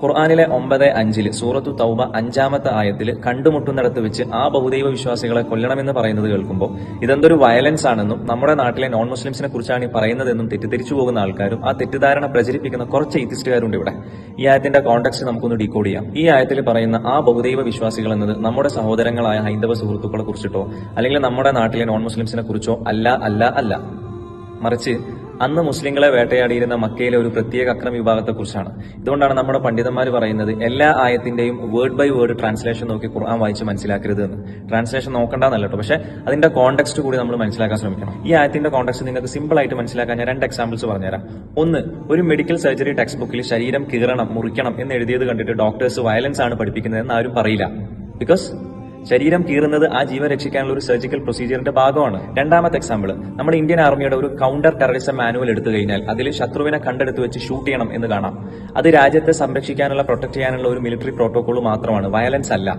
ഖുർആനിലെ 9:5 സൂറത്തു തൗബ 5-ാമത്തെ ആയത്തിൽ കണ്ടുമുട്ടുന്നിടത്ത് വെച്ച് ആ ബഹുദൈവ വിശ്വാസികളെ കൊല്ലണമെന്ന് പറയുന്നത് കേൾക്കുമ്പോൾ ഇതെന്തൊരു വയലൻസ് ആണെന്നും നമ്മുടെ നാട്ടിലെ നോൺ മുസ്ലിംസിനെ കുറിച്ചാണ് ഈ പറയുന്നതെന്നും തെറ്റിദ്ധരിച്ചു പോകുന്ന ആൾക്കാരും ആ തെറ്റിദ്ധാരണ പ്രചരിപ്പിക്കുന്ന കുറച്ച് എത്തിസ്റ്റുകാരുണ്ട് ഇവിടെ. ഈ ആയത്തിന്റെ കോണ്ടെക്സ്റ്റ് നമുക്കൊന്ന് ഡീകോഡ് ചെയ്യാം. ഈ ആയത്തിൽ പറയുന്ന ആ ബഹുദൈവ വിശ്വാസികൾ എന്നത് നമ്മുടെ സഹോദരങ്ങളായ ഹൈന്ദവ സുഹൃത്തുക്കളെ കുറിച്ചിട്ടോ അല്ലെങ്കിൽ നമ്മുടെ നാട്ടിലെ നോൺ മുസ്ലിംസിനെ കുറിച്ചോ അല്ല, മറിച്ച് അന്ന് മുസ്ലിങ്ങളെ വേട്ടയാടിയിരുന്ന മക്കയിലെ ഒരു പ്രത്യേക അക്രമ വിഭാഗത്തെ കുറിച്ചാണ്. ഇതുകൊണ്ടാണ് നമ്മുടെ പണ്ഡിതന്മാർ പറയുന്നത് എല്ലാ ആയത്തിന്റെയും വേർഡ് ബൈ വേർഡ് ട്രാൻസ്ലേഷൻ നോക്കി ഖുർആൻ വായിച്ച് മനസ്സിലാക്കരുത് എന്ന്. ട്രാൻസ്ലേഷൻ നോക്കണ്ടെന്നല്ല കേട്ടോ, പക്ഷെ അതിന്റെ കോണ്ടെക്സ്റ്റ് കൂടി നമ്മൾ മനസ്സിലാക്കാൻ ശ്രമിക്കണം. ഈ ആയത്തിന്റെ കോണ്ടെക്സ്റ്റ് നിങ്ങൾക്ക് സിമ്പിൾ ആയിട്ട് മനസ്സിലാക്കാൻ ഞാൻ 2 എക്സാമ്പിൾസ് പറഞ്ഞുതരാം. ഒന്ന്, ഒരു മെഡിക്കൽ സർജറി ടെക്സ്റ്റ് ബുക്കിൽ ശരീരം കീറണം, മുറിക്കണം എന്ന് എഴുതിയത് കണ്ടിട്ട് ഡോക്ടേഴ്സ് വയലൻസ് ആണ് പഠിപ്പിക്കുന്നതെന്ന് ആരും പറയില്ല. ബിക്കോസ് ശരീരം കീറുന്നത് ആ ജീവൻ രക്ഷിക്കാനുള്ള ഒരു സർജിക്കൽ പ്രൊസീജിയറിന്റെ ഭാഗമാണ്. രണ്ടാമത്തെ എക്സാമ്പിൾ, നമ്മുടെ ഇന്ത്യൻ ആർമിയുടെ ഒരു കൗണ്ടർ ടെററിസം മാനുവൽ എടുത്തു കഴിഞ്ഞാൽ അതിൽ ശത്രുവിനെ കണ്ടെടുത്ത് വെച്ച് ഷൂട്ട് ചെയ്യണം എന്ന് കാണാം. അത് രാജ്യത്തെ സംരക്ഷിക്കാനുള്ള പ്രൊട്ടക്ട് ചെയ്യാനുള്ള ഒരു മിലിറ്ററി പ്രോട്ടോകോൾ മാത്രമാണ്, വയലൻസ് അല്ല.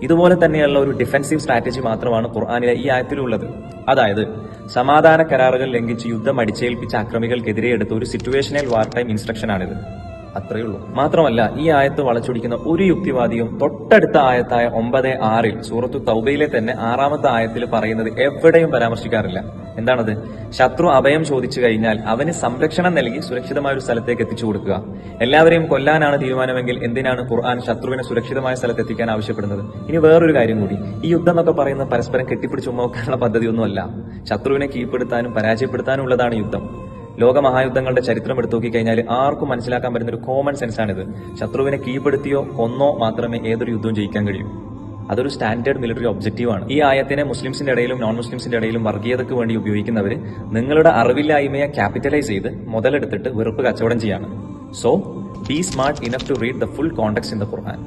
ഇതുപോലെ തന്നെയുള്ള ഒരു ഡിഫൻസീവ് സ്ട്രാറ്റജി മാത്രമാണ് ഖുർആനിലെ ഈ ആയത്തിലുള്ളത്. അതായത് സമാധാന കരാറുകൾ ലംഘിച്ച് യുദ്ധം അടിച്ചേൽപ്പിച്ച അക്രമികൾക്കെതിരെ എടുത്ത ഒരു സിറ്റുവേഷണൽ വാർ ടൈം ഇൻസ്ട്രക്ഷനാണിത്. അത്രയേ ഉള്ളൂ. മാത്രമല്ല ഈ ആയത്ത് വളച്ചൊടിക്കുന്ന ഒരു യുക്തിവാദിയും തൊട്ടടുത്ത ആയത്തായ 9:6 സൂറത്തു തൗബയിലെ തന്നെ 6-ാമത്തെ ആയത്തിൽ പറയുന്നത് എവിടെയും പരാമർശിക്കാറില്ല. എന്താണത്? ശത്രു അഭയം ചോദിച്ചു കഴിഞ്ഞാൽ അവന് സംരക്ഷണം നൽകി സുരക്ഷിതമായ ഒരു സ്ഥലത്തേക്ക് എത്തിച്ചു കൊടുക്കുക. എല്ലാവരെയും കൊല്ലാനാണ് തീരുമാനമെങ്കിൽ എന്തിനാണ് ഖുർആൻ ശത്രുവിനെ സുരക്ഷിതമായ സ്ഥലത്ത് എത്തിക്കാൻ ആവശ്യപ്പെടുന്നത്? ഇനി വേറൊരു കാര്യം കൂടി, ഈ യുദ്ധം എന്നൊക്കെ പറയുന്ന പരസ്പരം കെട്ടിപ്പിടിച്ച് ഉമ്മവെക്കാനുള്ള പദ്ധതിയൊന്നുമല്ല. ശത്രുവിനെ കീഴ്പ്പെടുത്താനും പരാജയപ്പെടുത്താനും ഉള്ളതാണ് യുദ്ധം. ലോകമഹായുദ്ധങ്ങളുടെ ചരിത്രം എടുത്തു നോക്കിക്കഴിഞ്ഞാൽ ആർക്കും മനസ്സിലാക്കാൻ പറ്റുന്ന ഒരു കോമൺ സെൻസാണിത്. ശത്രുവിനെ കീഴ്പ്പെടുത്തിയോ കൊന്നോ മാത്രമേ ഏതൊരു യുദ്ധവും ജയിക്കാൻ കഴിയൂ. അതൊരു സ്റ്റാൻഡേർഡ് മിലിറ്ററി ഒബ്ജക്റ്റീവാണ്. ഈ ആയത്തിനെ മുസ്ലിംസിന്റെ ഇടയിലും നോൺ മുസ്ലിംസിന്റെ ഇടയിലും വർഗീയതയ്ക്ക് വേണ്ടി ഉപയോഗിക്കുന്നവർ നിങ്ങളുടെ അറിവില്ലായ്മയെ ക്യാപിറ്റലൈസ് ചെയ്ത് മുതലെടുത്തിട്ട് വെറുപ്പ് കച്ചവടം ചെയ്യാണ്. So be smart enough to read the full context in the Quran.